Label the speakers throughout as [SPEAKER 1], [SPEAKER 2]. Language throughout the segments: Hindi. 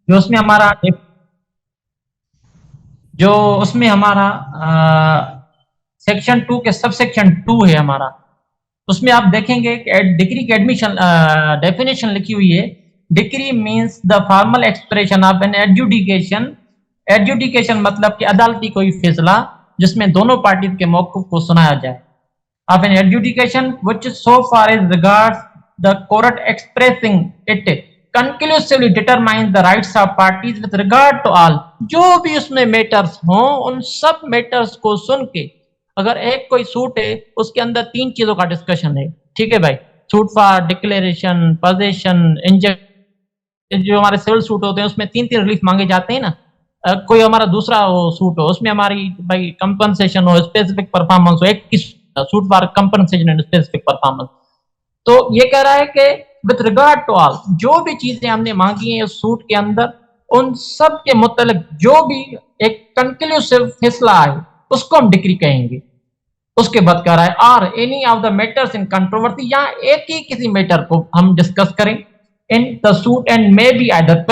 [SPEAKER 1] जो उसमें हमारा जो उसमें हमारा सेक्शन 2 के सब सेक्शन 2 है हमारा, उसमें आप देखेंगे कि डिग्री की एडमिशन डेफिनेशन लिखी हुई है। Decree means the formal expression of an adjudication. Adjudication मतलब कि अदालती कोई फैसला जिसमें दोनों पार्टी के मौक़िफ़ को सुनाया जाए। Of an adjudication which so far as regards the court expressing it conclusively determines the rights of parties with regard to all। जो भी उसमें मैटर्स हों उन सब मैटर्स को सुन के, अगर एक कोई सूट है उसके अंदर तीन चीजों का डिस्कशन है, ठीक है भाई, सूट फॉर डिक्लेरेशन, पोजेशन, जो हमारे सिविल सूट होते हैं उसमें तीन तीन रिलीफ मांगे जाते हैं ना। कोई हमारा दूसरा वो सूट हो उसमें हमारी भाई कंपनसेशन हो, स्पेसिफिक परफॉर्मेंस हो, एक suit for compensation and specific performance. तो ये कह रहा है कि विथ रिगार्ड टू ऑल, जो भी चीजें हमने मांगी हैं उस सूट के अंदर, उन सब के मुतल्लिक जो भी एक कंक्लूसिव फैसला है उसको हम डिक्री कहेंगे। उसके बाद कह रहा है are any of the matters in controversy, या एक ही किसी मैटर को हम डिस्कस करें in the suit and may be either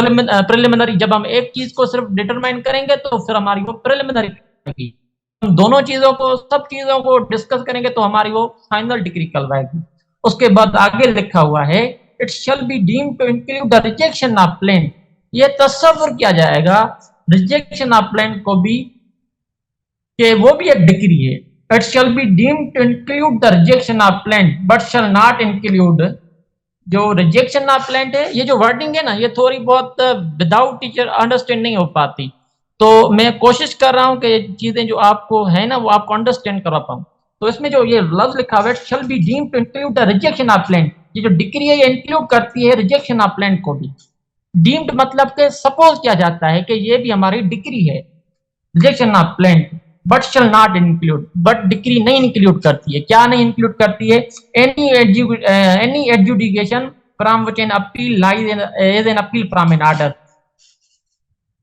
[SPEAKER 1] preliminary. जब हम एक चीज को सिर्फ डिटरमाइन करेंगे तो फिर हमारी वो प्रिलिमिनरी रहेगी, हम दोनों चीजों को, सब चीजों को डिस्कस करेंगे तो हमारी वो फाइनल डिग्री कहलाएगी। उसके बाद आगे लिखा हुआ है it shall be deemed to include the rejection of plaint. ये तस्वर किया जाएगा रिजेक्शन ऑफ प्लेन को भी कि वो भी एक डिग्री है। It shall be deemed to include the rejection of plaint but shall not include. जो रिजेक्शन ऑफ प्लेन है, ये जो वर्डिंग है ना, ये थोड़ी बहुत विदाउट टीचर अंडरस्टैंड नहीं हो पाती, तो मैं कोशिश कर रहा हूं कि चीजें जो आपको है ना वो आपको अंडरस्टैंड करा पाऊं। तो इसमें जो ये लफ्ज लिखा हुआ है shall be deemed to include the rejection of plaint, ये जो डिग्री है ये इंक्लूड करती है रिजेक्शन ऑफ प्लेन को भी। डीम्ड मतलब के सपोज किया जाता है कि ये भी हमारी डिग्री है, rejection of plaint, but shall not include, but decree नहीं इंक्लूड करती है। क्या नहीं इंक्लूड करती है? Any adjudication from which an appeal lies as an appeal from an order.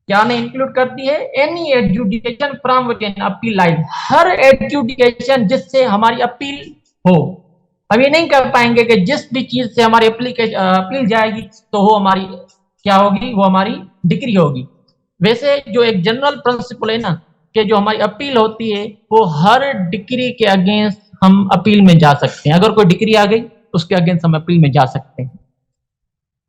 [SPEAKER 1] क्या नहीं इंक्लूड करती है? Any adjudication from which an appeal lies, हर एडजुडिकेशन जिससे हमारी अपील हो। हम ये नहीं कर पाएंगे कि जिस भी चीज से हमारी अपील जाएगी तो वो हमारी क्या होगी, वो हमारी डिग्री होगी। वैसे जो एक जनरल प्रिंसिपल है ना कि जो हमारी अपील होती है वो हर डिग्री के अगेंस्ट हम अपील में जा सकते हैं। अगर कोई डिग्री आ गई उसके अगेंस्ट हम अपील में जा सकते हैं।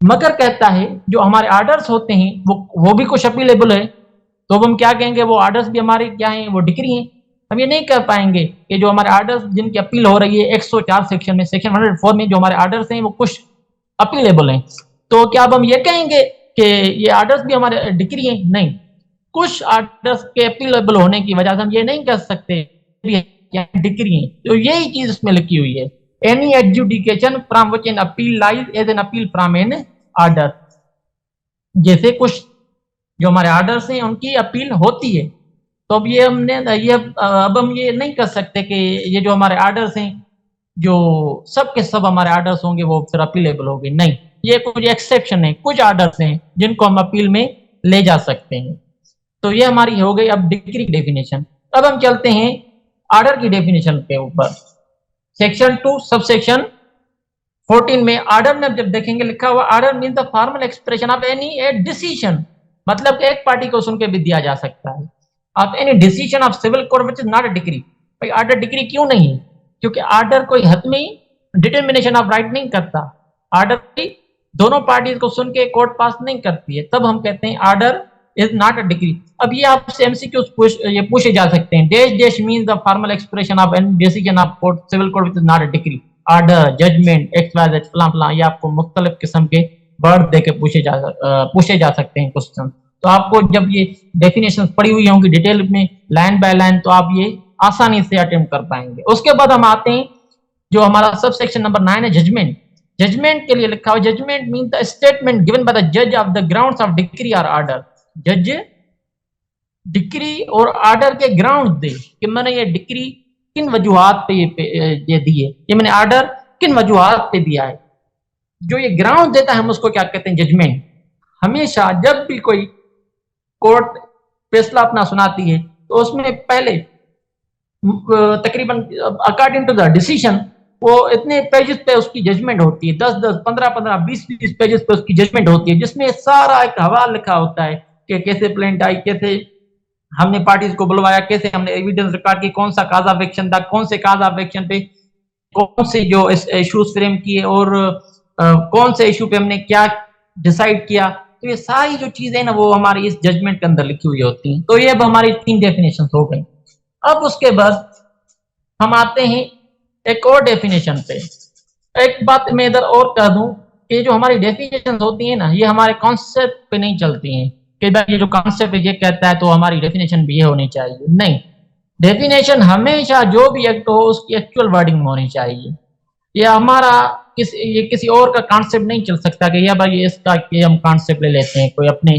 [SPEAKER 1] मगर कहता है जो हमारे आर्डर्स होते हैं वो भी कुछ अपीलेबल है, तो हम क्या कहेंगे, वो आर्डर्स भी हमारे क्या हैं, वो डिग्री हैं। हम ये नहीं कर पाएंगे कि जो हमारे आर्डर्स जिनकी अपील हो रही है 104 सेक्शन में, सेक्शन 104 में जो हमारे आर्डर्स हैं वो कुछ अपीलेबल हैं, तो क्या अब हम ये कहेंगे कि ये आर्डर्स भी हमारे डिग्री हैं? नहीं, कुछ आर्डर्स के अपीलेबल होने की वजह से हम ये नहीं कर सकते डिग्री हैं। तो यही चीज इसमें लिखी हुई है, any adjudication from which an appeal lies as an appeal from an order. जैसे कुछ जो हमारे आर्डर्स हैं उनकी अपील होती है, तो अब ये हमने ये अब हम ये नहीं कर सकते कि ये जो हमारे आर्डर्स हैं जो सब के सब हमारे आर्डर्स होंगे वो फिर अपीलेबल होंगे। नहीं, ये कुछ एक्सेप्शन है, कुछ आर्डर्स हैं जिनको हम अपील में ले जा सकते हैं। तो ये हमारी हो गई अब डिग्री की डेफिनेशन। अब हम चलते हैं आर्डर की डेफिनेशन के ऊपर। सेक्शन 2 सब सेक्शन 14 में आर्डर में जब देखेंगे लिखा हुआ order mean the formal expression of any a decision, मतलब एक पार्टी को सुन के भी दिया जा सकता है, of any decision of civil court which is not a decree. भाई आर्डर डिग्री क्यों नहीं है? क्योंकि आर्डर कोई हतमी डिटर्मिनेशन ऑफ राइट नहीं करता, आर्डर दोनों पार्टीज को सुन के कोर्ट पास नहीं करती है, तब हम कहते हैं order is not a degree. अब ये आपसे एमसीक्यूज ये पूछे जा सकते हैं, देश देश means the formal expression of any decision of court civil court which is not a decree. Order, judgment, X Y Z फलां फलां, ये आपको मुख्तलिफ किस्म के वर्ड दे के पूछे जा सकते हैं क्वेश्चन। तो आपको जब ये डेफिनेशन पड़ी हुई होंगी डिटेल में लाइन बाय लाइन, तो आप ये आसानी से अटेम्प्ट कर पाएंगे। उसके बाद हम आते हैं जो हमारा सब सेक्शन नंबर 9 है, जजमेंट। जजमेंट के लिए लिखा हुआ judgement mean the statement given by the जज of the grounds of decree और आर्डर। जज डिक्री और आर्डर के ग्राउंड दे कि मैंने ये डिक्री किन वजूहात पे ये दी है, ये मैंने आर्डर किन वजूहात पे दिया है। जो ये ग्राउंड देता है हम उसको क्या कहते हैं, जजमेंट। हमेशा जब भी कोई कोर्ट फैसला अपना सुनाती है तो उसमें पहले तकरीबन अकॉर्डिंग टू द डिसीजन वो इतने पेजेस पे उसकी जजमेंट होती है, 10-10, 15-15, 20-20 पेजेस पे उसकी जजमेंट होती है, जिसमें सारा एक हवाला लिखा होता है कि कैसे प्लेंट आई, कैसे हमने पार्टीज को बुलवाया, कैसे हमने एविडेंस रिकॉर्ड की, कौन सा काज ऑफ एक्शन था, कौन से काज ऑफ एक्शन पे कौन से जो इश्यूज फ्रेम किए, और कौन से इशू पे हमने क्या डिसाइड किया। तो ये सारी जो चीजें ना वो हमारी इस जजमेंट के अंदर लिखी हुई होती हैं। तो ये अब हमारी 3 डेफिनेशन हो गई। अब उसके बाद हम आते हैं एक और डेफिनेशन पे। एक बात मैं इधर और कह दूं कि जो हमारी डेफिनेशन होती है ना, ये हमारे कॉन्सेप्ट पे नहीं चलती हैं कि भाई ये जो कॉन्सेप्ट ये कहता है तो हमारी डेफिनेशन भी ये होनी चाहिए। नहीं, डेफिनेशन हमेशा जो भी एक्ट हो उसकी एक्चुअल वर्डिंग होनी चाहिए। ये हमारा ये किसी और का कॉन्सेप्ट नहीं चल सकता कि या भाई इसका कि हम कॉन्सेप्ट ले लेते हैं कोई अपने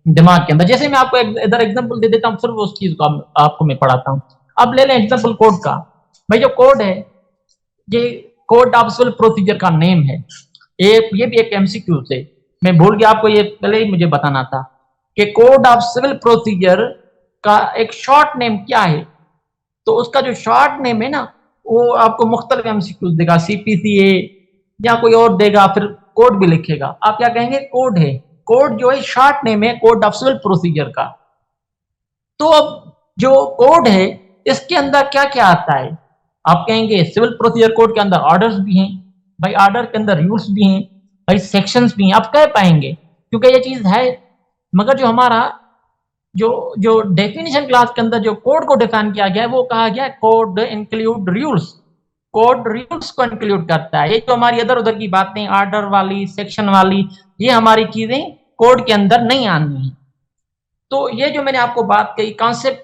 [SPEAKER 1] दिमाग के अंदर। जैसे मैं आपको इधर एग्जांपल दे देता हूँ, सिर्फ उस चीज को आपको मैं पढ़ाता हूँ। अब ले लें एग्जांपल कोड का। भाई जो कोड है, ये कोड ऑफ सिविल प्रोसीजर का नेम है। ये भी एक एमसीक्यू से मैं भूल गया आपको ये पहले ही मुझे बताना था कि कोड ऑफ सिविल प्रोसीजर का एक शॉर्ट नेम क्या है। तो उसका जो शॉर्ट नेम है ना, वो आपको मुख्तलिफ एमसीक्यूज देगा, सीपीसीए या कोई और देगा, फिर कोड भी लिखेगा। आप क्या कहेंगे, कोड है। कोड जो है शॉर्ट नेम है कोड ऑफ सिविल प्रोसीजर का। तो अब जो कोड है इसके अंदर क्या क्या आता है, आप कहेंगे सिविल प्रोसीजर कोड के अंदर ऑर्डर्स भी हैं। भाई ऑर्डर के अंदर रूल्स भी हैं, भाई सेक्शंस भी हैं। आप कह पाएंगे क्योंकि ये चीज है। मगर जो हमारा जो जो डेफिनेशन क्लास के अंदर जो कोड को डिफाइन किया गया है वो कहा गया code include rules. Code rules को इंक्लूड करता है। ये जो हमारी इधर उधर की बातें ऑर्डर वाली, सेक्शन वाली, ये हमारी चीजें कोड के अंदर नहीं आनी है। तो ये जो मैंने आपको बात कही कॉन्सेप्ट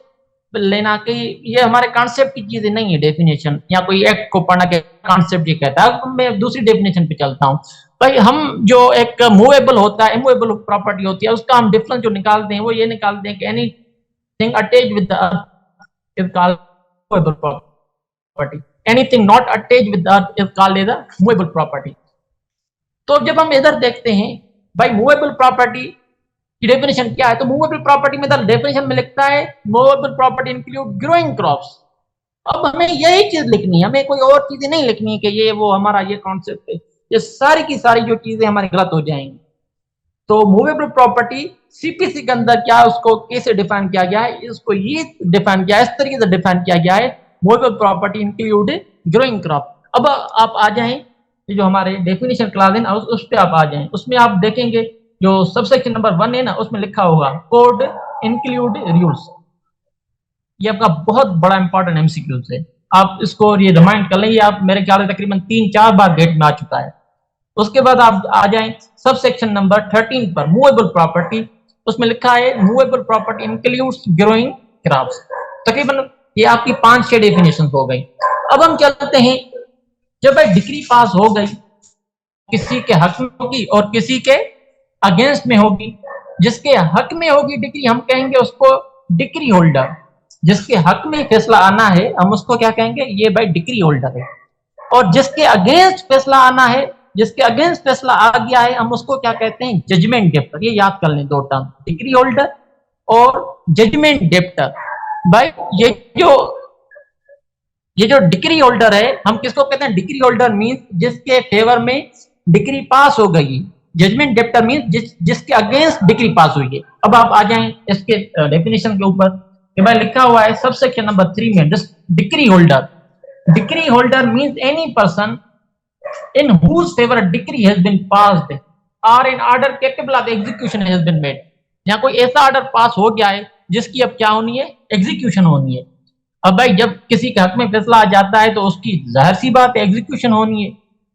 [SPEAKER 1] लेना कि ये हमारे कॉन्सेप्ट की चीजें नहीं है डेफिनेशन, या कोई एक्ट को पढ़ना के कॉन्सेप्ट ये कहता है। अब मैं दूसरी डेफिनेशन पे चलता हूँ। भाई हम जो एक मूवेबल होता है, इमूवेबल प्रॉपर्टी होती है, उसका हम डिफरेंस जो निकालते हैं वो ये निकालते हैं कि anything attached with the earth is called movable property, anything not attached with the earth is called as a movable property. तो जब हम इधर देखते हैं भाई मूवेबल प्रॉपर्टी की डेफिनेशन क्या है, तो मूवेबल प्रॉपर्टी में डेफिनेशन में लिखता है movable property include growing crops. अब हमें यही चीज लिखनी है, हमें कोई और चीजें नहीं लिखनी है कि ये वो हमारा ये कॉन्सेप्ट है। ये सारी की सारी जो चीजें हमारी गलत हो जाएंगी। तो मूवेबल प्रॉपर्टी सीपीसी के अंदर क्या उसको कैसे डिफाइन किया गया है, इसको ये डिफाइन किया है, इस तरीके से डिफाइन किया गया है movable property include growing crop. अब आप आ जाएं ये जो हमारे डेफिनेशन क्लास है ना उस पे आप आ जाएं। उसमें आप देखेंगे जो सबसेक्शन नंबर 1 है ना उसमें लिखा होगा कोड इंक्लूड रूल्स। ये आपका बहुत बड़ा इंपॉर्टेंट एमसीक्यू है। आप इसको ये रिमाइंड कर लें, ये आप मेरे ख्याल से तकरीबन 3-4 बार गेट में आ चुका है। उसके बाद आप आ जाएं सब सेक्शन नंबर 13 पर मूवेबल प्रॉपर्टी। उसमें लिखा है movable property includes growing crops. तकरीबन ये आपकी 5-6 डेफिनेशन हो गई। अब हम चलते हैं, जब भाई डिग्री पास हो गई, किसी के हक में होगी और किसी के अगेंस्ट में होगी। जिसके हक में होगी डिग्री हम कहेंगे उसको डिग्री होल्डर। जिसके हक में फैसला आना है हम उसको क्या कहेंगे, ये भाई डिग्री होल्डर है। और जिसके अगेंस्ट फैसला आना है, जिसके अगेंस्ट फैसला आ गया है, हम उसको क्या कहते हैं, जजमेंट डेप्टर। ये याद कर लें दो टर्म, डिग्री होल्डर और जजमेंट डेप्टर। भाई ये जो डिग्री होल्डर है हम किसको कहते हैं, डिग्री होल्डर मींस जिसके फेवर में डिग्री पास हो गई। जजमेंट डेप्टर मींस जिसके अगेंस्ट डिग्री पास हुई है। अब आप आ जाएं इसके डेफिनेशन के ऊपर कि भाई लिखा हुआ है सबसेक्शन नंबर 3 में degree holder. Degree holder means any person in whose favor a decree has been passed or an order capable of execution has been made। यहाँ कोई ऐसा ऑर्डर पास हो गया है जिसकी अब क्या होनी है, एग्जीक्यूशन होनी है। अब भाई जब किसी के हक में फैसला आ जाता है तो उसकी जाहिर सी बात है एग्जीक्यूशन होनी है।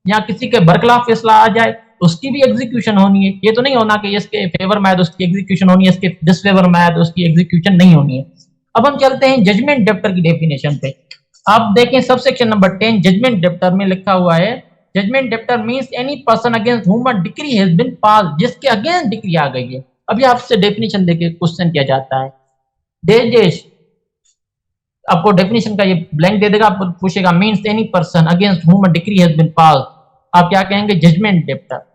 [SPEAKER 1] या किसी के बरखिलाफ फैसला आ जाए उसकी भी एग्जीक्यूशन होनी है। ये तो नहीं होना कि इसके फेवर में आए तो उसकी एग्जीक्यूशन होनी है, इसके डिसफेवर में आए तो उसकी एग्जीक्यूशन नहीं होनी है। अब हम चलते हैं जजमेंट डेप्टर की डेफिनेशन पे। आप देखें सबसेक्शन नंबर 10 जजमेंट डेप्टर में लिखा हुआ है judgment debtor means any person against whom a decree has been passed। जिसके अगेंस्ट डिक्री आ गई है। अभी आपसे डेफिनेशन देके क्वेश्चन किया जाता है, देश आपको डेफिनेशन का ये ब्लैंक दे देगा, आपको पूछेगा means any person against whom a decree has been passed। आप क्या कहेंगे, जजमेंट डेप्टर।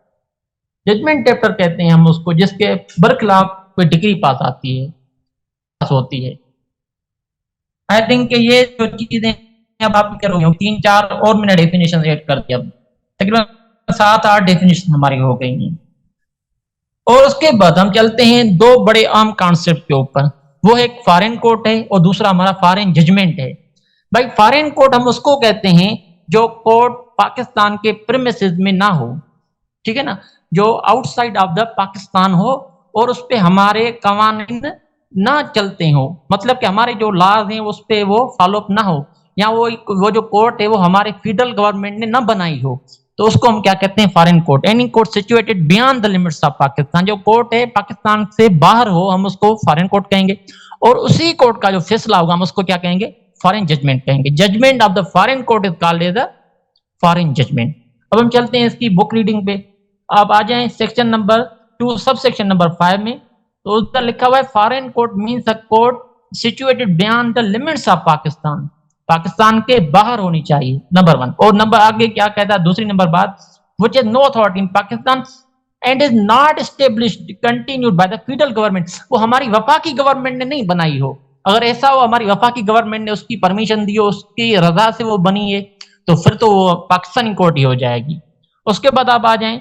[SPEAKER 1] जजमेंट डेप्टर कहते हैं हम उसको जिसके बरखिलाफ कोई डिग्री पास आती है, पास होती है। आई थिंक ये जो चीजें अब आप क्या करोगे, 3-4 और मैंने डेफिनेशन ऐड कर दिया, तकरीबन 7-8 डेफिनेशन हमारी हो गई हैं। और उसके बाद हम चलते हैं दो बड़े आम कॉन्सेप्ट के ऊपर, वो एक फॉरेन कोर्ट है और दूसरा हमारा फॉरेन जजमेंट है। भाई फॉरेन कोर्ट हम उसको कहते हैं जो कोर्ट पाकिस्तान के प्रीमिसेस में ना हो, ठीक है ना, जो आउटसाइड ऑफ द पाकिस्तान हो और उस पे हमारे कवानीन ना चलते हो, मतलब कि हमारे जो लॉज हैं उस पे वो फॉलो अप ना हो, या वो जो कोर्ट है वो हमारे फेडरल गवर्नमेंट ने ना बनाई हो, तो उसको हम क्या कहते हैं, foreign court. Any court situated beyond the limits of Pakistan, जो कोर्ट है पाकिस्तान से बाहर हो हम उसको फॉरेन कोर्ट कहेंगे, और उसी कोर्ट का जो फैसला होगा हम उसको क्या कहेंगे, फॉरेन जजमेंट कहेंगे। Judgment of the foreign court is called as the foreign judgment. अब हम चलते हैं इसकी बुक रीडिंग पे। आप आ जाएं section number 2 sub section number 5 में, तो उधर लिखा हुआ है foreign court means a court situated beyond the limits of Pakistan, Pakistan के बाहर होनी चाहिए, नंबर 1। और नंबर आगे क्या कहता है, दूसरी नंबर बात, which is no authority in Pakistan and is not established continued by the federal government, वो हमारी वफाकी गवर्नमेंट ने नहीं बनाई हो, अगर ऐसा हो हमारी वफाकी गवर्नमेंट ने उसकी परमिशन दी हो, उसकी रजा से वो बनी है, तो फिर तो वो पाकिस्तानी कोर्ट ही हो जाएगी। उसके बाद आप आ जाएं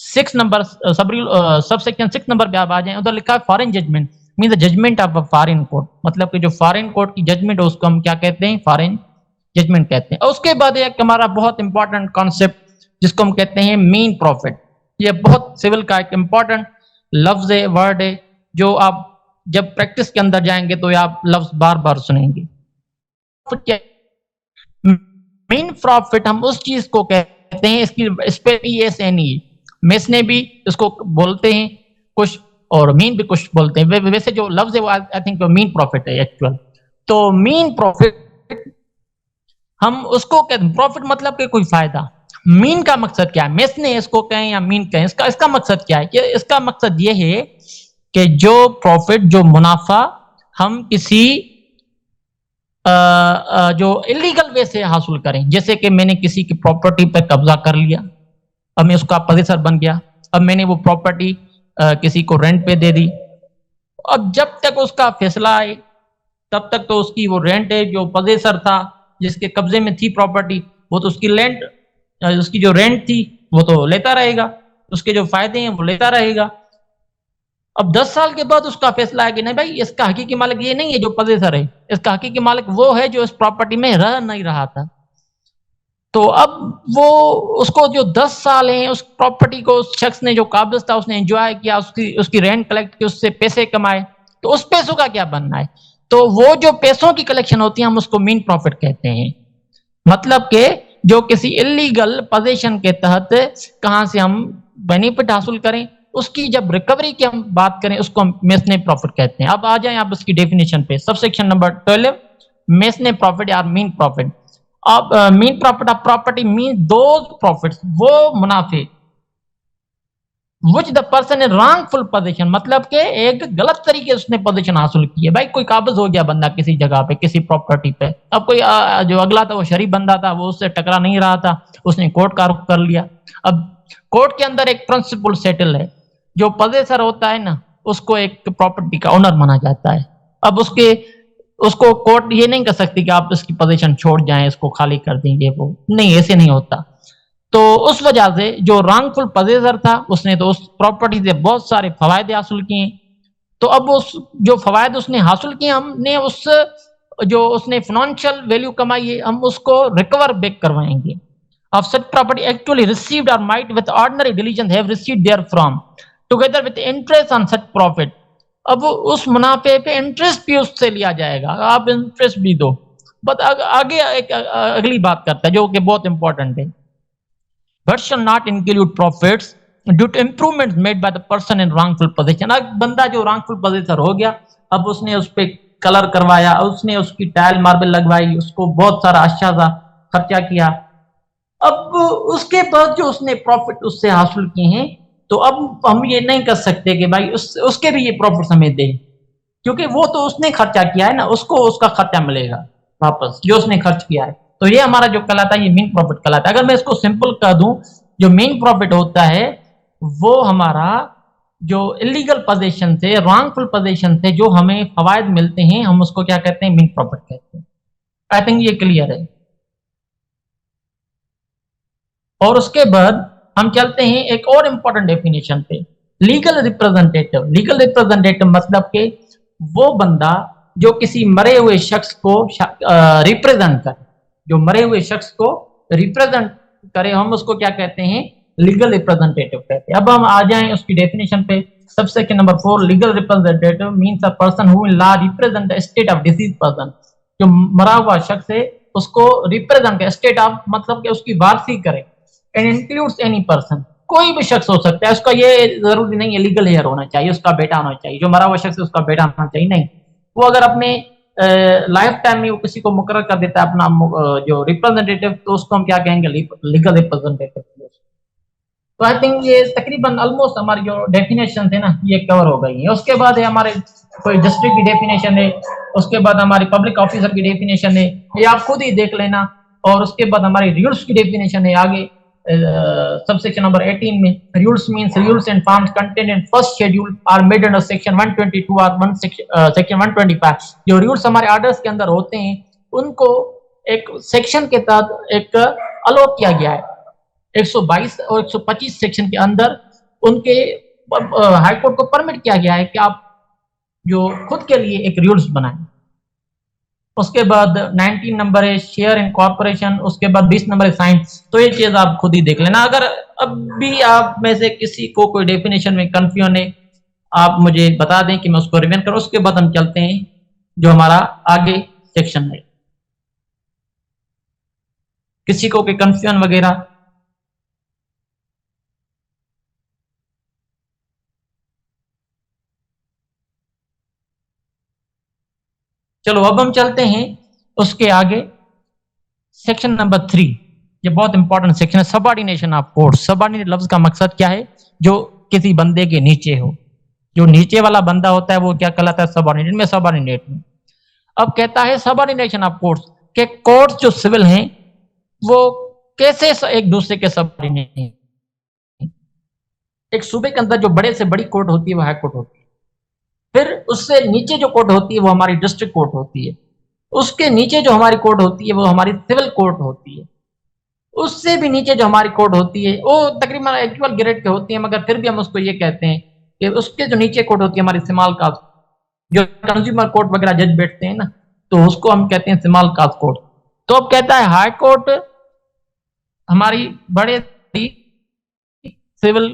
[SPEAKER 1] 6 नंबर सब सेक्शन 6 नंबर पे आप आ जाएं, उधर लिखा है foreign judgment mean the judgment of a foreign court, मतलब कि जो फॉरेन कोर्ट की जजमेंट है उसको हम क्या कहते हैं, फॉरेन जजमेंट कहते हैं। और उसके बाद एक हमारा बहुत इंपॉर्टेंट कॉन्सेप्ट जिसको हम कहते हैं मीन प्रॉफिट, ये बहुत सिविल का एक इंपॉर्टेंट लफ्ज है, वर्ड है, जो आप जब प्रैक्टिस के अंदर जाएंगे तो आप लफ्ज बार बार सुनेंगे। मीन प्रॉफिट हम उस चीज को कहते हैं, इसकी इस पे ESNE मेस ने भी इसको बोलते हैं कुछ, और मीन भी कुछ बोलते हैं, वैसे जो लफ्ज है वो आई थिंक मीन प्रॉफिट है एक्चुअल। तो मीन प्रॉफिट हम उसको कहते हैं, प्रॉफिट मतलब कि कोई फायदा। मीन का मकसद क्या है, मेस ने इसको कहें या मीन कहें, इसका मकसद क्या है, कि इसका मकसद ये है कि जो प्रॉफिट, जो मुनाफा हम किसी जो इलीगल वे से हासिल करें, जैसे कि मैंने किसी की प्रॉपर्टी पर कब्जा कर लिया, अब मैं उसका पोजेसर बन गया, अब मैंने वो प्रॉपर्टी किसी को रेंट पे दे दी, अब जब तक उसका फैसला आए तब तक तो उसकी वो रेंट है, जो पोजेसर था जिसके कब्जे में थी प्रॉपर्टी, वो तो उसकी रेंट, उसकी जो रेंट थी वो तो लेता रहेगा, उसके जो फायदे हैं वो लेता रहेगा। अब 10 साल के बाद उसका फैसला है कि नहीं भाई, इसका हकीकी मालिक ये नहीं है जो पोजेसर है, इसका हकीकी मालिक वो है जो इस प्रॉपर्टी में रह नहीं रहा था। तो अब वो उसको जो 10 साल हैं उस प्रॉपर्टी को उस शख्स ने, जो काबिज था, उसने एंजॉय किया, उसकी उसकी रेंट कलेक्ट की, उससे पैसे कमाए, तो उस पैसों का क्या बनना है, तो वो जो पैसों की कलेक्शन होती है हम उसको मीन प्रॉफिट कहते हैं। मतलब के जो किसी इलीगल पोजीशन के तहत कहां से हम बेनिफिट हासिल करें, उसकी जब रिकवरी की हम बात करें उसको हम मेसने प्रॉफिट कहते हैं। अब आ जाएं आप इसकी डेफिनेशन पे, सबसेक्शन नंबर 12 मेसने प्रॉफिट या मीन प्रॉफिट। अब mean profit of property mean those profits, वो मुनाफे which the person in wrongful position, मतलब के एक गलत तरीके से उसने पोजीशन हासिल की है। भाई कोई काबिज हो गया बंदा किसी जगह पे, किसी प्रॉपर्टी पे, अब कोई जो अगला था वो शरीफ बंदा था, वो उससे टकरा नहीं रहा था, उसने कोर्ट का रुख कर लिया। अब कोर्ट के अंदर एक प्रिंसिपल सेटल है, जो पोजेसर होता है ना उसको एक प्रॉपर्टी का ओनर माना जाता है। अब उसको कोर्ट ये नहीं कर सकती कि आप इसकी पोजीशन छोड़ जाएं, इसको खाली कर देंगे, वो नहीं, ऐसे नहीं होता। तो उस वजह से जो रॉन्गफुल पोजेसर था उसने तो उस प्रॉपर्टी से बहुत सारे फवायदे हासिल किए, तो अब उस जो फवायद उसने हासिल किए, हमने उस जो उसने फाइनेंशियल वैल्यू कमाई है हम उसको रिकवर बैक करवाएंगे। of such property actually received or might with ordinary diligence have received therefrom together with interest on such profit। अब उस मुनाफे पे इंटरेस्ट भी उससे लिया जाएगा, आप इंटरेस्ट भी दो। बट आगे एक अगली बात करता है जो कि बहुत इंपॉर्टेंट है, but shall not include profits due to improvements made by the person in wrongful possession। अब बंदा जो wrongful possessor हो गया, अब उसने उस पे कलर करवाया, उसने उसकी टाइल मार्बल लगवाई, उसको बहुत सारा अच्छा सा खर्चा किया, अब उसके बाद जो उसने प्रॉफिट उससे हासिल किए हैं, तो अब हम ये नहीं कर सकते कि भाई उसके भी ये प्रॉफिट हमें दे, क्योंकि वो तो उसने खर्चा किया है ना, उसको उसका खर्चा मिलेगा वापस जो उसने खर्च किया है। तो ये हमारा जो कहलाता है ये मीन प्रॉफिट कहलाता है। अगर मैं इसको सिंपल कर दूं, जो मीन प्रॉफिट होता है वो हमारा जो इलीगल पोजीशन से, रॉन्गफुल पोजीशन से जो हमें फवायद मिलते हैं हम उसको क्या कहते हैं, मीन प्रॉफिट कहते हैं। आई थिंक ये क्लियर है। और उसके बाद हम चलते हैं एक और इम्पोर्टेंट डेफिनेशन पे, लीगल रिप्रेजेंटेटिव। लीगल रिप्रेजेंटेटिव मतलब कि वो बंदा जो किसी मरे हुए शख्स को रिप्रेजेंट करे, जो मरे हुए शख्स को रिप्रेजेंट करे, हम उसको क्या कहते हैं, लीगल रिप्रेजेंटेटिव कहते हैं। अब हम आ जाएं उसकी डेफिनेशन पे। Subsection number 4, legal representative means a person who in law represent the state of disease person. जो मरा हुआ शख्स है उसको रिप्रेजेंट करे, स्टेट ऑफ मतलब कि उसकी वारसी करे। एंड इंक्लूड्स एनी पर्सन, कोई भी शख्स हो सकता है, उसका ये जरूरी नहीं है लीगल हेयर होना चाहिए, उसका बेटा होना चाहिए, जो मरा हुआ शख्स है उसका बेटा होना चाहिए, नहीं। वो अगर अपने लाइफ टाइम में वो किसी को मुकर्रर कर देता है अपना जो रिप्रेजेंटेटिव, तो उसको हम क्या कहेंगे, लीगल रिप्रेजेंटेटिव। तो आई थिंक ये तकरीबन ऑलमोस्ट हमारी जो डेफिनेशन है ना ये कवर हो गई है। उसके बाद है हमारे कोई डिस्ट्रिक्ट की डेफिनेशन है, उसके बाद हमारी पब्लिक ऑफिसर की डेफिनेशन है, ये आप खुद ही देख लेना। और उसके बाद हमारी रूल्स की डेफिनेशन है आगे सबसेक्शन नंबर 18 में। Rules means rules and forms content in first schedule are made under section 122 और सेक्शन 125। जो रूल्स हमारे ऑर्डर्स के अंदर होते हैं उनको एक सेक्शन के तहत एक अलॉट किया गया है, 122 और 125 सेक्शन के अंदर उनके हाईकोर्ट को परमिट किया गया है कि आप जो खुद के लिए एक रूल्स बनाएं। उसके बाद 19 नंबर है शेयर इन कॉर्पोरेशन, उसके बाद 20 नंबर है साइंस। तो ये चीज आप खुद ही देख लेना। अगर अब भी आप में से किसी को कोई डेफिनेशन में कंफ्यूजन है, आप मुझे बता दें कि मैं उसको रिवीजन करूं। उसके बाद हम चलते हैं जो हमारा आगे सेक्शन है। किसी को कोई कंफ्यूजन वगैरह? चलो अब हम चलते हैं उसके आगे, सेक्शन नंबर 3। ये बहुत इंपॉर्टेंट सेक्शन है, सबऑर्डिनेशन ऑफ कोर्ट्स। सबऑर्डिनेट लफ्ज का मकसद क्या है, जो किसी बंदे के नीचे हो, जो नीचे वाला बंदा होता है वो क्या कहलाता है, सबऑर्डिनेट में। सबऑर्डिनेट में अब कहता है सबऑर्डिनेशन ऑफ कोर्ट्स के कोर्ट्स जो सिविल हैं वो कैसे एक दूसरे के सबऑर्डिनेट हैं। एक सूबे के अंदर जो बड़े से बड़ी कोर्ट होती है वो हाई कोर्ट होती है, फिर उससे नीचे जो कोर्ट होती है वो हमारी डिस्ट्रिक्ट कोर्ट होती है, उसके नीचे जो हमारी कोर्ट होती है वो हमारी सिविल कोर्ट होती है, उससे भी नीचे जो हमारी कोर्ट होती है वो तकरीबन इक्वल ग्रेड के होती है, मगर फिर भी हम उसको ये कहते हैं कि उसके जो नीचे कोर्ट होती है हमारी सिमाल कास्ट, जो कंज्यूमर कोर्ट वगैरह जज बैठते हैं ना, तो उसको हम कहते हैं सिमाल कास्ट कोर्ट। तो अब कहता है हाई कोर्ट हमारी बड़े सिविल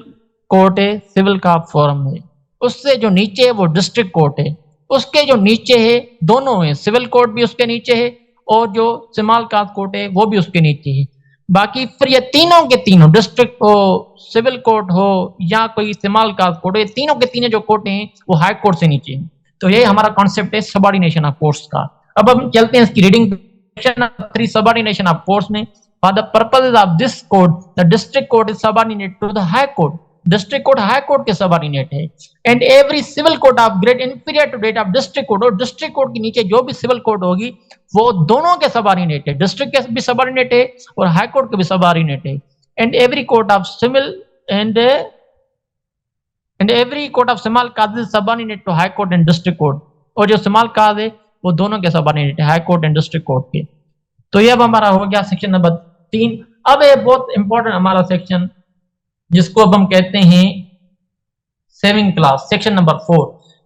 [SPEAKER 1] कोर्ट है, सिविल का फॉर्म है। उससे जो नीचे है वो डिस्ट्रिक्ट कोर्ट है, उसके जो नीचे है दोनों है, सिविल कोर्ट भी उसके नीचे है और जो सिमाल कास्ट कोर्ट है वो भी उसके नीचे है। बाकी फिर ये तीनों के तीनों, डिस्ट्रिक्ट हो, सिविल कोर्ट हो या कोई सिमाल कास्ट कोर्ट हो, ये तीनों के तीनों जो कोर्ट हैं वो हाई कोर्ट से नीचे हैं। तो ये हमारा कॉन्सेप्ट है सबऑर्डिनेशन ऑफ कोर्ट्स का। अब हम चलते हैं इसकी रीडिंग। सबऑर्डिनेशन ऑफ कोर्ट्स में, for the purposes of this code, the district court is subordinate to the high court. District court high court के सबऑर्डिनेट है। And every civil court of grade inferior to date of district court, और डिस्ट्रिक्ट कोर्ट के नीचे जो भी सिविल कोर्ट होगी वो दोनों के सबऑर्डिनेट है, डिस्ट्रिक्ट के भी सबऑर्डिनेट है और हाई कोर्ट के भी सबऑर्डिनेट है। And every court of civil and every court of small cause is subordinate to high court and district court, और जो स्मॉल काज है वो दोनों के सबऑर्डिनेट है, high court and district court के। तो ये अब हमारा हो गया सेक्शन नंबर 3। अब ये बहुत इंपॉर्टेंट हमारा सेक्शन जिसको अब हम कहते हैं सेविंग क्लास, सेक्शन नंबर 4।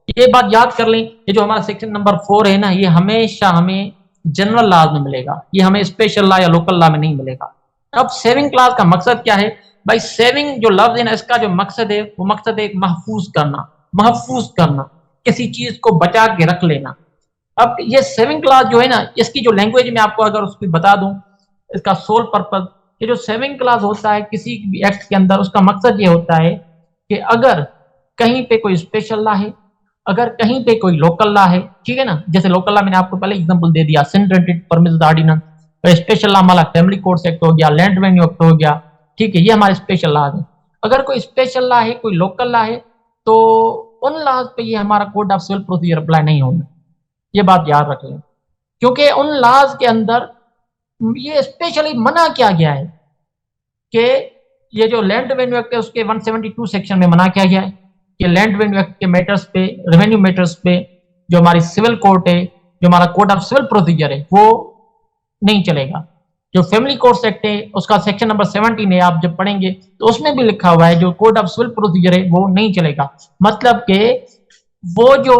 [SPEAKER 1] ये बात याद कर लें, ये जो हमारा सेक्शन नंबर 4 है ना, ये हमेशा हमें जनरल लॉ में मिलेगा, ये हमें स्पेशल लॉ या लोकल लॉ में नहीं मिलेगा। अब सेविंग क्लास का मकसद क्या है भाई? सेविंग जो लफ्ज है ना, इसका जो मकसद है वो मकसद है महफूज करना, महफूज करना, किसी चीज को बचा के रख लेना। अब ये सेविंग क्लास जो है ना, इसकी जो लैंग्वेज में आपको अगर उसकी बता दूं, इसका सोल पर्पज, ये जो सेविंग क्लास होता है किसी भी एक्ट के अंदर, उसका मकसद ये होता है कि अगर कहीं पे कोई स्पेशल लॉ है, अगर कहीं पे कोई लोकल लॉ है, ठीक है ना, जैसे लोकल लॉ मैंने आपको पहले एग्जांपल दे दिया, Sindh rented permission ordinance, special law हमारा फैमिली कोर्ट्स एक्ट हो गया, लैंड रेवेन्यू एक्ट हो गया, ठीक है, ये हमारे स्पेशल लॉ है। अगर कोई स्पेशल लॉ है, कोई लोकल लॉ है, तो उन लॉज पे ये हमारा code of civil procedure apply नहीं होगा, ये बात याद रख लें। क्योंकि उन लॉज के अंदर ये स्पेशली मना किया गया है कि ये जो लैंड रेवेन्यू एक्ट है उसके 172 सेक्शन में मना किया गया है कि लैंड रेवेन्यू एक्ट के मैटर्स पे, रेवेन्यू मैटर्स पे जो हमारी सिविल कोर्ट है, जो हमारा कोड ऑफ सिविल प्रोसीजर है वो नहीं चलेगा। जो फैमिली कोर्ट्स एक्ट है उसका सेक्शन नंबर 17 है, आप जब पढ़ेंगे तो उसमें भी लिखा हुआ है जो कोड ऑफ सिविल प्रोसीजर है वो नहीं चलेगा। मतलब कि वो जो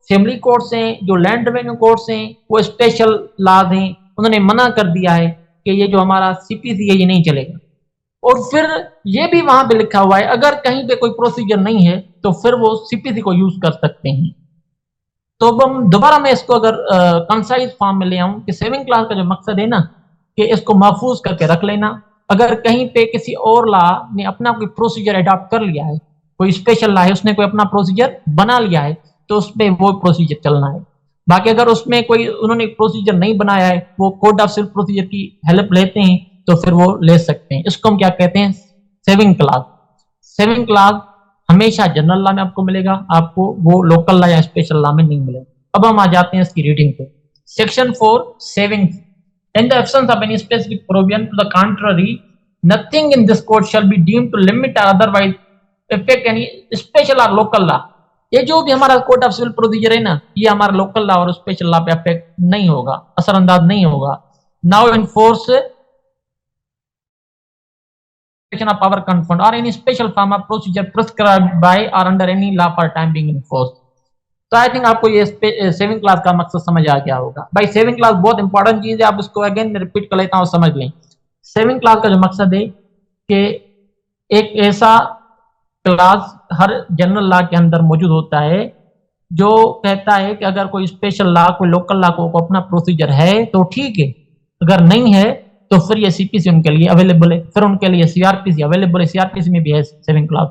[SPEAKER 1] फैमिली कोर्ट्स हैं, जो लैंड रेवेन्यू कोर्ट्स हैं, वो स्पेशल लॉज हैं, उन्होंने मना कर दिया है कि ये जो हमारा सीपीसी है ये नहीं चलेगा। और फिर ये भी वहां पे लिखा हुआ है अगर कहीं पे कोई प्रोसीजर नहीं है तो फिर वो सीपीसी को यूज कर सकते हैं। तो अब हम दोबारा मैं इसको अगर कंसाइज फॉर्म में ले आऊं कि सेविंग क्लास का जो मकसद है ना कि इसको महफूज करके रख लेना। अगर कहीं पे किसी और लॉ ने अपना कोई प्रोसीजर अडॉप्ट कर लिया है, कोई स्पेशल लॉ है उसने कोई अपना प्रोसीजर बना लिया है, तो उसमें वो प्रोसीजर चलना है। बाकी अगर उसमें कोई उन्होंने प्रोसीजर नहीं बनाया है, वो कोड ऑफ सिविल प्रोसीजर की हेल्प लेते हैं, तो फिर वो ले सकते हैं। इसको हम क्या कहते हैं? Saving class. सेविंग क्लास हमेशा जनरल लॉ में आपको मिलेगा, आपको वो लोकल लॉ या स्पेशल लॉ में नहीं मिलेगा। अब हम आ जाते हैं इसकी रीडिंग पे। Section 4 saving. In the absence of any specific provision to the contrary, nothing in this code shall be deemed to limit or otherwise affect any special or local law. ये जो भी हमारा कोड ऑफ सिविल प्रोसीजर है ना, ये हमारा लोकल लॉ और स्पेशल लॉ पे अफेक्ट नहीं होगा, असरअंदाज नहीं होगा। Now in force of power conferred or any special form of procedure prescribed by or under any law for time being enforced। तो आई थिंक आपको ये सेविंग क्लास का मकसद समझ आ गया होगा। भाई सेविंग क्लास बहुत इंपॉर्टेंट चीज है, आप इसको अगेन रिपीट कर लेता हूँ, समझ लें। सेविंग क्लास का जो मकसद है कि एक ऐसा क्लास हर जनरल लॉ के अंदर मौजूद होता है जो कहता है कि अगर कोई स्पेशल लॉ, कोई लोकल लॉ को अपना प्रोसीजर है तो ठीक है, अगर नहीं है तो फिर ये सीपीसी उनके लिए अवेलेबल है, फिर उनके लिए सीआरपीसी अवेलेबल है, सीआरपीसी में भी है सेविंग क्लास।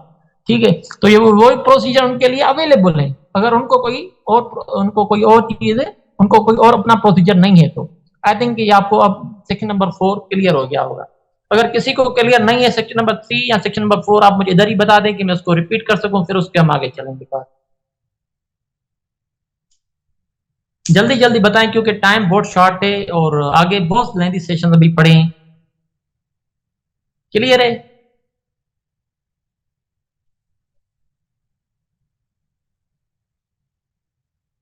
[SPEAKER 1] ठीक है, तो ये वही प्रोसीजर उनके लिए अवेलेबल है अगर उनको कोई और चीज है, उनको कोई और अपना प्रोसीजर नहीं है तो। आई थिंक ये आपको अब सेक्शन नंबर 4 क्लियर हो गया होगा। अगर किसी को क्लियर नहीं है सेक्शन नंबर 3 या सेक्शन नंबर 4, आप मुझे इधर ही बता दें कि मैं उसको रिपीट कर सकूं, फिर उसके हम आगे चलेंगे बात। जल्दी जल्दी बताएं क्योंकि टाइम बहुत शॉर्ट है और आगे बहुत लेंथी सेशन अभी पड़े हैं। क्लियर है?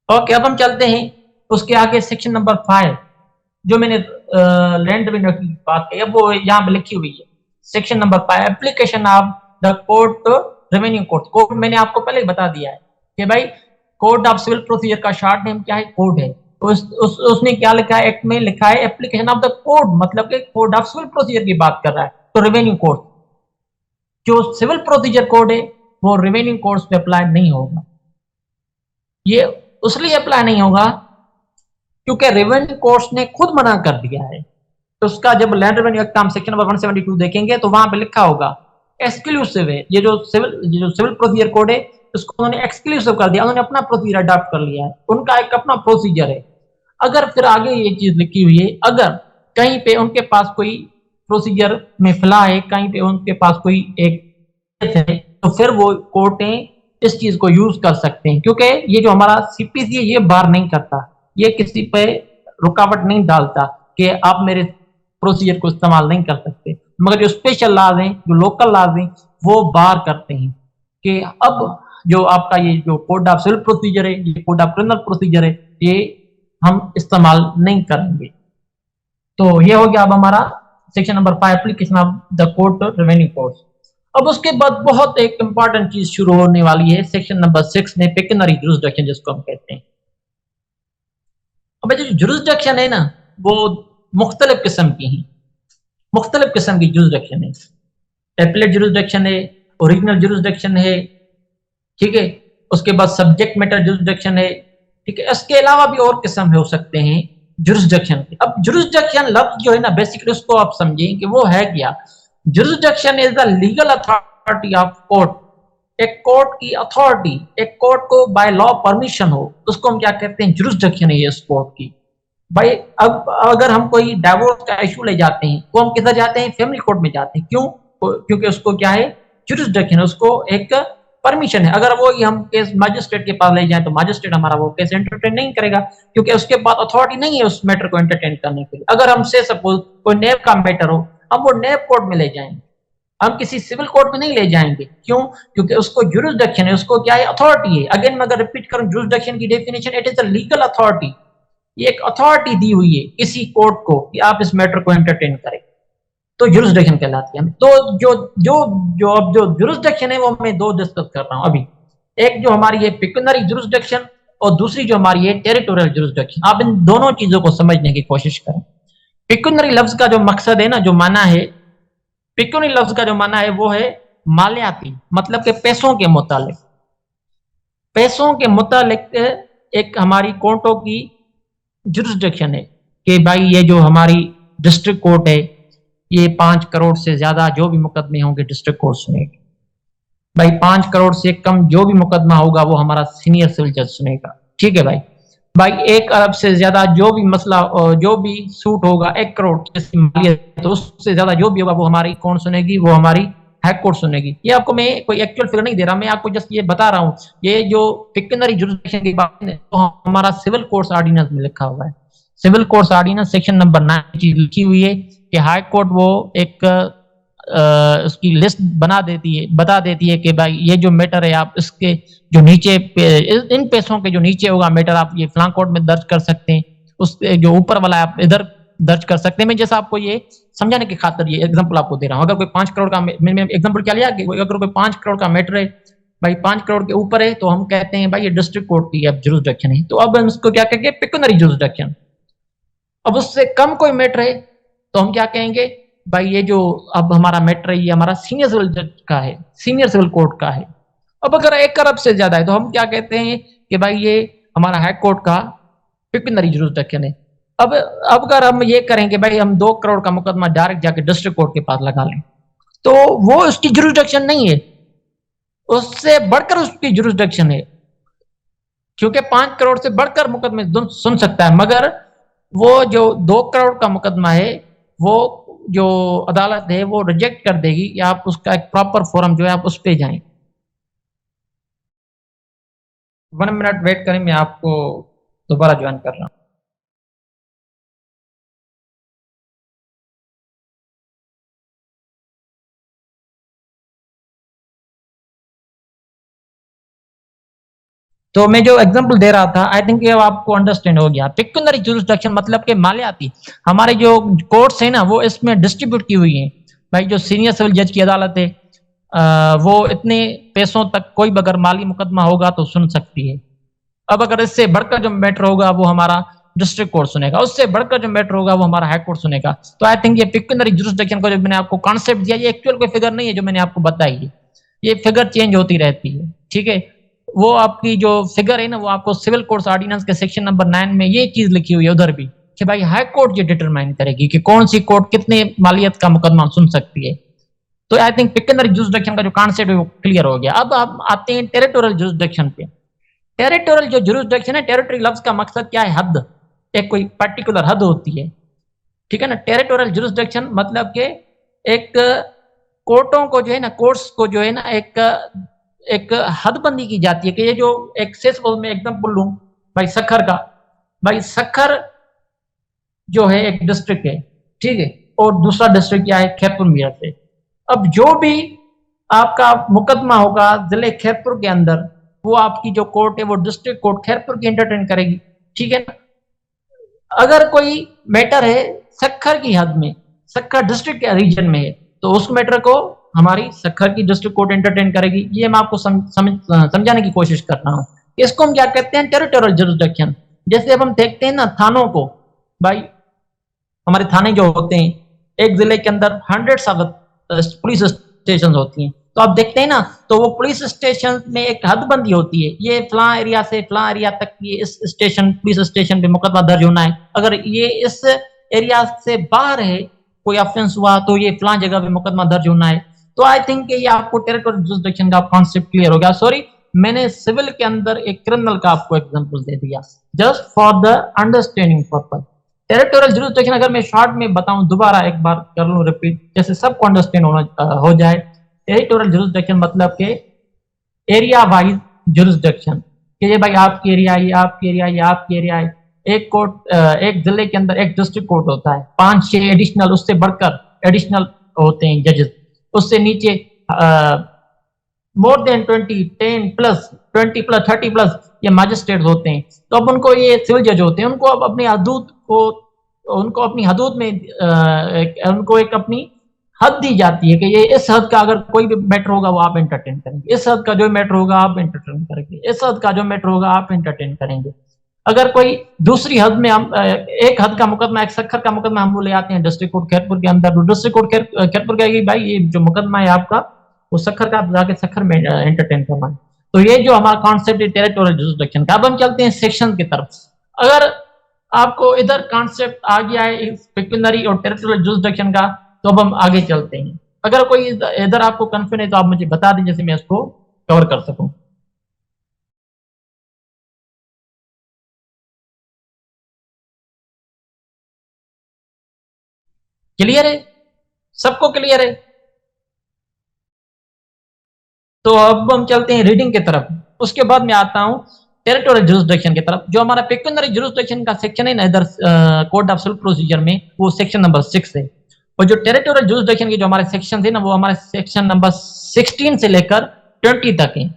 [SPEAKER 1] ओके, अब हम चलते हैं उसके आगे सेक्शन नंबर 5, जो मैंने लैंड रेवेन्यू की बात की, अब वो यहाँ पे लिखी हुई है। Section number 5 application of the court revenue code. Code मैंने आपको पहले ही बता दिया है कि भाई कोड ऑफ सिविल प्रोसीजर का शॉर्ट नेम क्या है? कोड है। तो उसने क्या लिखा है? एक्ट में लिखा है एप्लीकेशन ऑफ द कोड, मतलब कि कोड ऑफ सिविल प्रोसीजर की बात कर रहा है। तो रेवेन्यू कोड, जो सिविल प्रोसीजर कोड है वो रेवेन्यू कोड्स पे अप्लाई नहीं होगा। ये उसलिए अप्लाई नहीं होगा क्योंकि रेवेन्यू कोर्ट्स ने खुद मना कर दिया है। तो उसका जब लैंड रेवेन्यू एक्ट हम सेक्शन नंबर 172 देखेंगे तो वहां पे लिखा होगा एक्सक्लूसिव है। ये जो सिविल प्रोसीजर कोड है उसको उन्होंने एक्सक्लूसिव कर दिया, उन्होंने अपना प्रोसीजर अडॉप्ट कर लिया है, उनका एक अपना प्रोसीजर है। अगर फिर आगे ये चीज लिखी हुई है, अगर कहीं पे उनके पास कोई प्रोसीजर में फ्लॉ है, कहीं पे उनके पास कोई एक है, तो फिर वो कोर्टें इस चीज को यूज कर सकते हैं, क्योंकि ये जो हमारा सीपीसी है ये बार नहीं करता, ये किसी पे रुकावट नहीं डालता कि आप मेरे प्रोसीजर को इस्तेमाल नहीं कर सकते। मगर जो स्पेशल लॉज हैं, जो लोकल लॉज हैं, वो बार करते हैं कि अब जो आपका ये जो कोड ऑफ सिविल प्रोसीजर है, ये कोड ऑफ क्रिमिनल प्रोसीजर है, ये हम इस्तेमाल नहीं करेंगे। तो ये हो गया अब हमारा section number 5 application of the court revenue codes. अब उसके बाद बहुत एक इंपॉर्टेंट चीज शुरू होने वाली है सेक्शन नंबर 6 में, पेक्यूनरी जुरिसडिक्शन जिसको हम कहते हैं। अब जो जुरिसडिक्शन है ना वो मुख्तलिफ किस्म की हैं, मुख्तलिफ किस्म की जुरिसडिक्शन है। एपलेट जुरिसडिक्शन है, ओरिजिनल जुरिसडिक्शन है, ठीक है, उसके बाद सब्जेक्ट मैटर जुरिसडिक्शन है, ठीक है, इसके अलावा भी और किस्म हो सकते हैं जुरिसडिक्शन के। अब जुरिसडिक्शन लफ्ज जो है ना बेसिकली उसको आप समझें कि वो है क्या। Jurisdiction is the legal authority of court. एक कोर्ट की अथॉरिटी, एक कोर्ट को बाय लॉ परमिशन हो, उसको हम क्या कहते हैं? जुरिसडिक्शन है ये इस कोर्ट की। भाई अब अगर हम कोई डाइवोर्स का इशू ले जाते हैं तो हम किधर जाते हैं? फैमिली कोर्ट में जाते हैं। क्यों? क्योंकि उसको क्या है? जुरिसडिक्शन, उसको एक परमिशन है। अगर वो हम केस मैजिस्ट्रेट के पास ले जाए तो मैजिस्ट्रेट हमारा वो केस एंटरटेन नहीं करेगा, क्योंकि उसके पास अथॉरिटी नहीं है उस मैटर को एंटरटेन करने के लिए। अगर हमसे सपोज कोई नैब का मैटर हो, हम वो नैब कोर्ट में ले जाएंगे, हम किसी सिविल कोर्ट में नहीं ले जाएंगे। क्यों? क्योंकि उसको जुरिसडिक्शन है, उसको क्या है? अथॉरिटी है। अगेन मैं अगर रिपीट करूं जुरिसडिक्शन की definition, it is a legal authority. ये एक अथॉरिटी दी हुई है किसी कोर्ट को कि आप इस मैटर को एंटरटेन करें, तो जुरिसडिक्शन कहलाती है। तो जो जो जो अब जो जुरिसडिक्शन है वो मैं दो डिस्कस कर रहा हूं अभी। एक जो हमारी है पिक्यूनरी जुरिसडिक्शन, और दूसरी जो हमारी है टेरिटोरियल जुरिसडिक्शन। आप इन दोनों चीजों को समझने की कोशिश करें। पिक्यूनरी लफ्ज का जो मकसद है ना, जो माना है, पिक्यूनरी लफ्ज का जो माना है वो है मालियाती, मतलब के पैसों के मुतालिक। पैसों के मुतालिक एक हमारी कोर्टों की जुरिसडिक्शन है कि भाई ये जो हमारी डिस्ट्रिक्ट कोर्ट है, ये 5 करोड़ से ज्यादा जो भी मुकदमे होंगे डिस्ट्रिक्ट कोर्ट सुनेगी। भाई 5 करोड़ से कम जो भी मुकदमा होगा वो हमारा सीनियर सिविल जज सुनेगा। ठीक है भाई। भाई 1 अरब से ज्यादा जो भी मसला, जो भी सूट होगा 1 करोड़ जैसी मालियत, तो उससे ज्यादा जो भी होगा वो हमारी कौन सुनेगी, वो हमारी हाई कोर्ट सुनेगी। ये आपको मैं कोई एक्चुअल फिगर नहीं दे रहा, मैं आपको जस्ट ये बता रहा हूँ। ये जो पिक्यूनरी जुरिसडिक्शन की बात है तो हमारा सिविल कोर्ट्स ऑर्डिनेंस में लिखा हुआ है। Civil courts ordinance section number 9 चीज लिखी हुई है कि हाई कोर्ट वो एक उसकी लिस्ट बना देती है, बता देती है कि भाई ये जो मैटर है आप इसके जो नीचे इन पैसों के जो नीचे होगा मैटर आप ये फलां कोर्ट में दर्ज कर सकते हैं, उस जो ऊपर वाला आप इधर दर्ज कर सकते हैं। मैं जैसा आपको ये समझाने की खातिर ये एग्जांपल आपको दे रहा हूँ। अगर कोई 5 करोड़ का, मैंने एग्जांपल क्या लिया कि अगर कोई 5 करोड़ का मैटर है, भाई 5 करोड़ के ऊपर है, तो हम कहते हैं भाई ये डिस्ट्रिक्ट कोर्ट की अब जुरिसडिक्शन है, तो अब हम इसको क्या कहेंगे, पिक्यूनरी जुरिसडिक्शन। अब उससे कम कोई मैटर है तो हम क्या कहेंगे, भाई ये जो अब हमारा मैटर है ये हमारा सीनियर सिविल जज का है, सीनियर सिविल कोर्ट का है। अब अगर 1 अरब से ज्यादा है तो हम क्या कहते हैं कि भाई ये हमारा हाई कोर्ट का पिक्यूनरी जुरिसडिक्शन है। अब अगर हम ये करें कि भाई हम 2 करोड़ का मुकदमा डायरेक्ट जाके डिस्ट्रिक्ट कोर्ट के पास लगा लें, तो वो उसकी जुरिसडिक्शन नहीं है, उससे बढ़कर उसकी जुरिसडिक्शन है, क्योंकि 5 करोड़ से बढ़कर मुकदमे सुन सकता है। मगर वो जो 2 करोड़ का मुकदमा है वो जो अदालत है वो रिजेक्ट कर देगी, या आप उसका एक प्रॉपर फोरम जो है आप उस पे जाएं। 1 मिनट वेट करें, मैं आपको दोबारा ज्वाइन कर रहा हूँ। तो मैं जो एग्जांपल दे रहा था, आई थिंक ये आपको अंडरस्टैंड हो गया। पिक्यूनरी जुरिसडिक्शन मतलब के मालियाती, हमारे जो कोर्ट्स है ना वो इसमें डिस्ट्रीब्यूट की हुई है। भाई जो सीनियर सिविल जज की अदालत है वो इतने पैसों तक कोई भी अगर माली मुकदमा होगा तो सुन सकती है। अब अगर इससे बढ़कर जो मैटर होगा वो हमारा डिस्ट्रिक्ट कोर्ट सुनेगा, उससे बढ़कर जो मैटर होगा वो हमारा हाई कोर्ट सुनेगा। तो आई थिंक ये पिक्यूनरी जुरिसडिक्शन को जो मैंने आपको कॉन्सेप्ट दिया, ये एक्चुअल कोई फिगर नहीं है जो मैंने आपको बताई है, ये फिगर चेंज होती रहती है। ठीक है, वो आपकी जो फिगर है ना वो आपको सिविल कोर्ट्स ऑर्डिनेंस के सेक्शन नंबर 9 में ये चीज लिखी हुई है उधर भी, कि भाई हाई कोर्ट ये डिटरमाइन करेगी कि कौन सी कोर्ट कितने मालियत का मुकदमा सुन सकती है। तो आई थिंक पिक्यूनरी जुरिसडिक्शन का जो कॉन्सेप्ट है वो क्लियर हो गया। अब हम आते हैं टेरिटोरियल जुरिसडिक्शन पे। टेरिटोरियल जो जुरिसडिक्शन है, टेरिटरी लफ्ज का मकसद क्या है, हद, एक कोई पर्टिकुलर हद होती है। ठीक है ना। टेरिटोरियल जुरिसडिक्शन मतलब के एक कोर्टों को जो है ना, कोर्ट्स को जो है ना एक एक हदबंदी की जाती है कि ये जो एक सपोज मैं एग्जांपल लूं भाई सखर का, भाई सखर जो है एक डिस्ट्रिक्ट है, ठीक है, और दूसरा डिस्ट्रिक्ट क्या है, खैरपुर मीरठ से। अब जो भी आपका मुकदमा होगा जिले खैरपुर के अंदर, वो आपकी जो कोर्ट है वो डिस्ट्रिक्ट कोर्ट खैरपुर की एंटरटेन करेगी। ठीक है ना। अगर कोई मैटर है सखर की हद में, सखर डिस्ट्रिक्ट के रीजन में है, तो उस मैटर को हमारी सखर की डिस्ट्रिक्ट कोर्ट एंटरटेन करेगी। ये मैं आपको समझाने की कोशिश कर रहा हूँ। इसको हम क्या कहते हैं, टेरिटोरियल जुरिसडिक्शन। जैसे अब हम देखते हैं ना थानों को, भाई हमारे थाने जो होते हैं, एक जिले के अंदर 100 पुलिस स्टेशन होती हैं, तो आप देखते हैं ना, तो वो पुलिस स्टेशन में एक हदबंदी होती है, ये फलां एरिया से फलां एरिया तक ये इस स्टेशन पुलिस स्टेशन पे मुकदमा दर्ज होना है। अगर ये इस एरिया से बाहर है, कोई ऑफेंस हुआ तो ये फलां जगह पे मुकदमा दर्ज होना है। तो आई थिंक ये आपको टेरिटोरियल जुरिसडिक्शन का कॉन्सेप्ट क्लियर हो गया। सॉरी, मैंने सिविल के अंदर एक क्रिमिनल का आपको एग्जांपल दे दिया just for the understanding purpose. Territorial jurisdiction अगर मैं शॉर्ट में बताऊं, दोबारा एक बार कर लूं रिपीट, जैसे सबको अंडरस्टैंड होना हो जाए। टेरिटोरियल जुरिसडिक्शन मतलब के एरिया वाइज जुरिसडिक्शन, कि ये भाई आपकी एरिया, ये आपकी एरिया, ये आपकी एरिया है। एक कोर्ट, एक जिले के अंदर एक डिस्ट्रिक्ट कोर्ट होता है, 5-6 एडिशनल, उससे बढ़कर एडिशनल होते हैं जजेस, उससे नीचे more than 20, 10 plus, 20 plus, 30 plus, ये मैजिस्ट्रेट होते हैं, तो अब उनको ये सिविल जज होते हैं, उनको अब अपनी हदूद को, उनको अपनी हदूद में उनको एक अपनी हद दी जाती है कि ये इस हद का अगर कोई भी मैटर होगा वो आप एंटरटेन करेंगे, इस हद का जो मैटर होगा आप एंटरटेन करेंगे, इस हद का जो मैटर होगा आप एंटरटेन करेंगे। अगर कोई दूसरी हद में हम एक हद का मुकदमा, एक सखर का मुकदमा हम वो ले आते हैं डिस्ट्रिक्ट कोर्ट खैरपुर के अंदर, तो डिस्ट्रिक्ट कोर्ट खैरपुर कहेगी भाई ये जो मुकदमा है आपका वो सखर का, आप जाके सखर में एंटरटेन करवाएं। तो ये जो हमारा कॉन्सेप्ट है टेरिटोरियल जुरिसडिक्शन का। अब हम चलते हैं सेक्शन की तरफ। अगर आपको इधर कॉन्सेप्ट आ गया है पेक्यूनरी और टेरिटोरियल जुरिसडिक्शन का, तो अब हम आगे चलते हैं। अगर कोई इधर आपको कंफ्यूजन है तो आप मुझे बता दें, जैसे मैं इसको कवर कर सकूं। क्लियर है? सबको क्लियर है? तो अब हम चलते हैं रीडिंग की तरफ, उसके बाद मैं आता हूं टेरिटोरियल जुरिसडिक्शन की तरफ। जो हमारा पेक्यूनरी जुरिसडिक्शन का सेक्शन है ना इधर कोड ऑफ सिविल प्रोसीजर में, वो सेक्शन नंबर 6 है। और जो टेरिटोरियल जुरिसडिक्शन के जो हमारे सेक्शन थे ना, वो हमारे सेक्शन नंबर 16 से लेकर 20 तक है।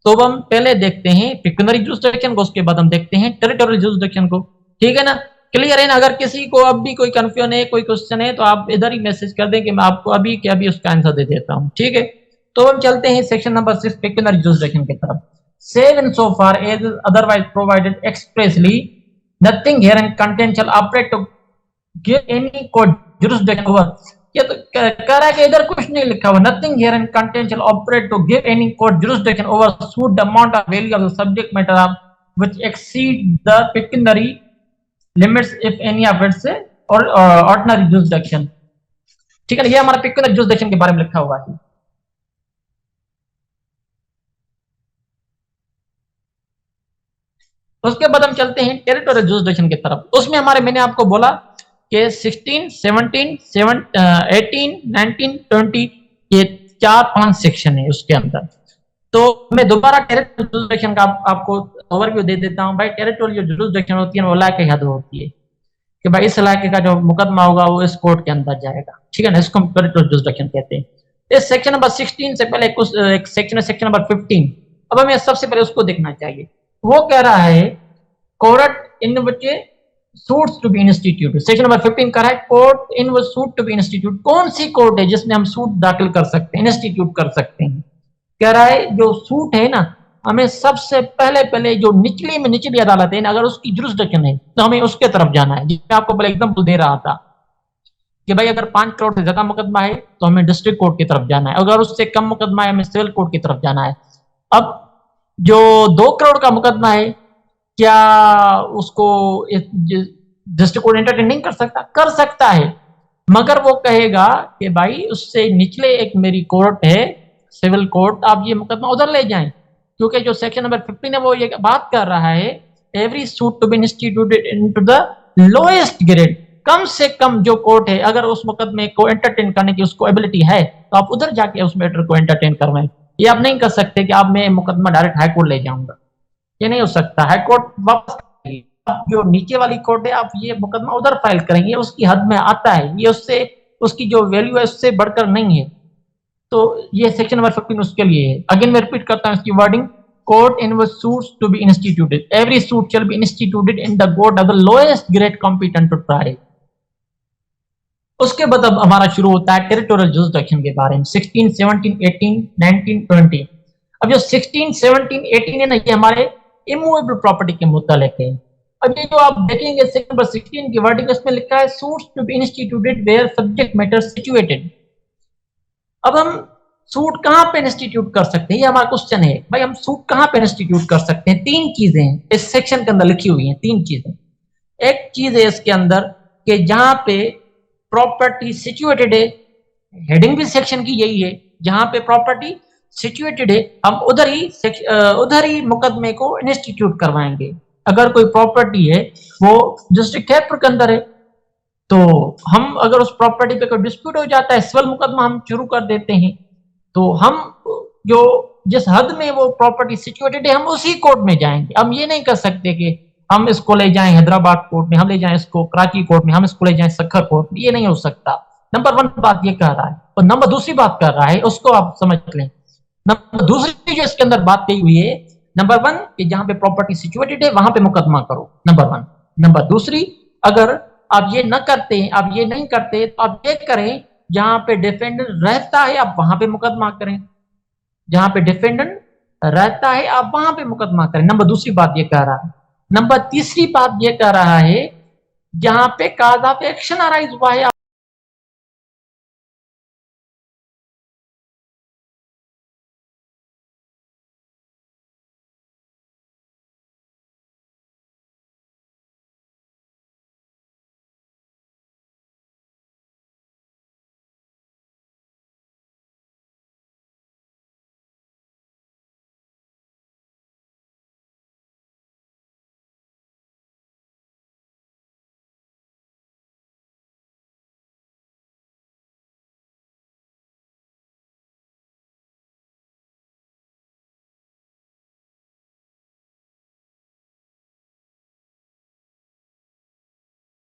[SPEAKER 1] तो अब हम पहले देखते हैं पेक्यूनरी जुरिसडिक्शन को, उसके बाद हम देखते हैं टेरिटोरियल जुरिसडिक्शन को। ठीक है ना? क्लियर है ना? अगर किसी को अब भी कोई कंफ्यूजन है, कोई क्वेश्चन है, तो आप इधर ही मैसेज कर दें कि मैं आपको अभी के अभी उसका आंसर दे देता हूं। ठीक है? तो हम चलते हैं सेक्शन नंबर 6 पेक्यूनरी जुरिसडिक्शन की तरफ। Save in so far as otherwise provided expressly, nothing herein contained shall operate to give any court jurisdiction over। ये तो कह रहा है कि इधर कुछ नहीं लिखा हुआ, nothing herein contained shall operate to give any court jurisdiction over suit the amount of value of the subject matter of which exceed the pecuniary limits if any of its or ordinary jurisdiction। ठीक है ना? ये हमारा पेक्यूनरी जुरिसडिक्शन के बारे में लिखा हुआ है। उसके बाद हम चलते हैं टेरिटोरियल जुरिसडिक्शन की तरफ। उसमें हमारे, मैंने आपको बोला कि 16, 17, 18, 19, 20 ये 4-5 सेक्शन है उसके अंदर। तो मैं दोबारा टेरिटोरियल जुरिसडिक्शन का आपको ओवरव्यू दे देता हूं। भाई टेरिटोरियल जुरिसडिक्शन होती है वो इलाके की हद होती है कि भाई इस इलाके का जो मुकदमा होगा वो इस कोर्ट के अंदर जाएगा। ठीक है ना? इसको टेरिटोरियल जुरिसडिक्शन कहते हैं। इस सेक्शन नंबर 16 से पहले कुछ एक सेक्शन है, सेक्शन नंबर 15। अब हमें सबसे पहले उसको देखना चाहिए। वो कह रहा है court in which suits to be institute. Section number 15 कह रहा है court in which suit to be institute. कौन सी कोर्ट है जिसमें हम सूट दाखिल कर सकते हैं, इंस्टीट्यूट कर सकते हैं? कह रहा है जो सूट है ना, हमें सबसे पहले जो निचली में निचली अदालत है ना, अगर उसकी जुरिसडिक्शन है तो हमें उसके तरफ जाना है। जिसमें आपको पहले एग्जांपल दे रहा था कि भाई अगर 5 करोड़ से ज्यादा मुकदमा है तो हमें डिस्ट्रिक्ट कोर्ट की तरफ जाना है, अगर उससे कम मुकदमा है हमें सिविल कोर्ट की तरफ जाना है। अब जो 2 करोड़ का मुकदमा है, क्या उसको डिस्ट्रिक्ट कोर्ट एंटरटेन नहीं कर सकता? कर सकता है, मगर वो कहेगा कि भाई उससे निचले एक मेरी कोर्ट है सिविल कोर्ट, आप ये मुकदमा उधर ले जाएं। क्योंकि जो सेक्शन नंबर 15 है वो ये बात कर रहा है every suit to be instituted into the lowest grade. कम से कम जो कोर्ट है, अगर उस मुकदमे को एंटरटेन करने की उसको एबिलिटी है तो आप उधर जाके उस मैटर को एंटरटेन करवाएं। ये आप नहीं कर सकते कि आप मैं मुकदमा डायरेक्ट हाई कोर्ट ले जाऊंगा, ये नहीं हो सकता। हाई कोर्ट वापस आप जो नीचे वाली कोर्ट है आप ये मुकदमा उधर फाइल करेंगे, उसकी हद में आता है, ये उससे उसकी जो वैल्यू है उससे बढ़कर नहीं है। तो ये सेक्शन नंबर 15 उसके लिए है। अगेन मैं रिपीट करता हूं इसकी wording, court in which suits to be instituted, every suit shall be instituted in the court of the lowest grade competent to try. उसके बाद अब हमारा शुरू होता है टेरिटोरियल जुरिसडिक्शन के बारे में, 16, 17, 18, 19, 20। अब जो 16, 17, 18 है ना, ये हमारे इमूवेबल प्रॉपर्टी के मुतालिक है। अब ये जो आप देखेंगे सेक्शन नंबर 16 की वर्डिंग, उसमें लिखा है suits to be instituted where subject matter situated. अब हम सूट कहां पे इंस्टीट्यूट कर सकते हैं, ये हमारा क्वेश्चन है। भाई हम सूट कहां पे इंस्टीट्यूट कर सकते हैं? 3 चीजें इस सेक्शन के अंदर लिखी हुई हैं, 3 चीजें। एक चीज है इसके अंदर कि जहां पे प्रॉपर्टी सिचुएटेड है, हेडिंग भी सेक्शन की यही है, जहां पे प्रॉपर्टी सिचुएटेड है हम उधर ही मुकदमे को इंस्टीट्यूट करवाएंगे। अगर कोई प्रॉपर्टी है वो डिस्ट्रिक्ट खैरपुर के अंदर है, तो हम अगर उस प्रॉपर्टी पे कोई डिस्प्यूट हो जाता है, सिविल मुकदमा हम शुरू कर देते हैं, तो हम जो जिस हद में वो प्रॉपर्टी सिचुएटेड है हम उसी कोर्ट में जाएंगे। हम ये नहीं कर सकते कि हम इसको ले जाएं हैदराबाद कोर्ट में, हम ले जाएं इसको कराची कोर्ट में, हम इसको ले जाएं सखर कोर्ट में, ये नहीं हो सकता। नंबर 1 बात ये कह रहा है। और नंबर दूसरी बात कर रहा है, उसको आप समझ लें। नंबर दूसरी जो इसके अंदर बात कही हुई है, नंबर 1 कि जहां पे प्रॉपर्टी सिचुएटेड है वहां पे मुकदमा करो, नंबर 1। नंबर दूसरी, अगर आप ये न करते, आप ये नहीं करते तो आप ये करें जहां पे डिफेंडेंट रहता है आप वहां पे मुकदमा करें, जहां पे डिफेंडेंट रहता है आप वहां पे मुकदमा करें। नंबर दूसरी बात ये कह रहा है। नंबर तीसरी बात ये कह रहा है जहां पे काज ऑफ एक्शन अराइज हुआ है